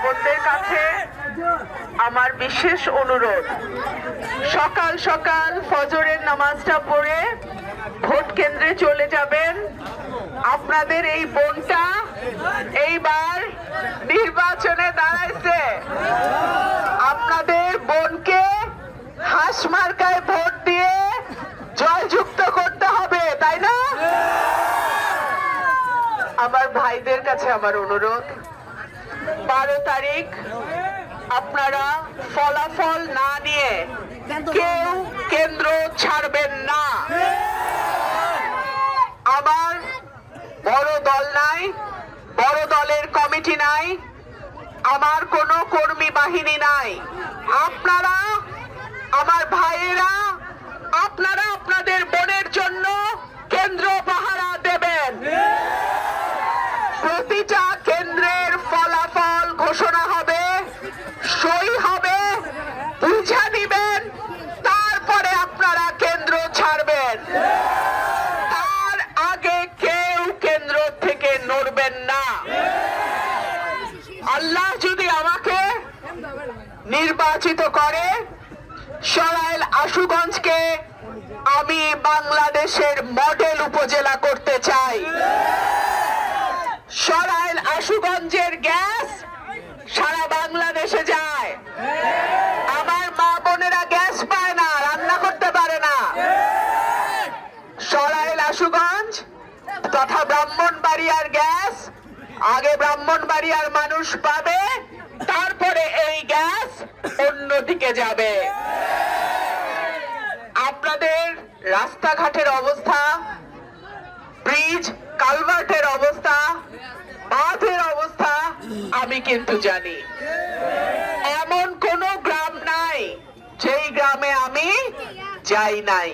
বোনদের কাছে আমার বিশেষ অনুরোধ, সকাল সকাল ফজরের নামাজটা পড়ে ভোট কেন্দ্রে চলে যাবেন। আপনাদের এই বোনটা এইবার নির্বাচনে দাঁড়াইছে। আপনাদের বোনকে হাঁস মার্কায় ভোট দিয়ে জয়যুক্ত করতে হবে, তাই না? আমার ভাইদের কাছে আমার অনুরোধ, 12 তারিখ আপনারা ফলাফল না নিয়ে কেউ কেন্দ্র ছাড়বেন না। আমার বড় দল নাই, বড় দলের কমিটি নাই, আমার কোনো কর্মী বাহিনী নাই। আপনারা আমার ভাইয়েরা, আপনারা আপনাদের বোনের জন্য কেন্দ্র পাহারা দেবেন। প্রতিটা কেন্দ্রের ফলাফল ঘোষণা হবে, সই হবে, বুঝে নিবেন, তারপরে আপনারা কেন্দ্র ছাড়বেন। তার আগে কেউ কেন্দ্র থেকে নড়বেন না। আল্লাহ যদি আমাকে নির্বাচিত করে, সরাইল আশুগঞ্জকে আমি বাংলাদেশের মডেল উপজেলা করতে চাই। সরাইল আশুগঞ্জের গ্যাস সারা বাংলাদেশে যায়। আমার মা বোনেরা গ্যাস পায় না, রান্না করতে পারে না। সরাইল আশুগঞ্জ তথা ব্রাহ্মণবাড়িয়ার গ্যাস আগে ব্রাহ্মণবাড়িয়ার মানুষ পাবে, তারপরে এই গ্যাস অন্যদিকে যাবে। আপনাদের রাস্তাঘাটের অবস্থা, ব্রিজ কালভার্টের অবস্থা, বাঁধের অবস্থা আমি কিন্তু জানি। এমন কোন গ্রাম নাই যেই গ্রামে আমি যাই নাই।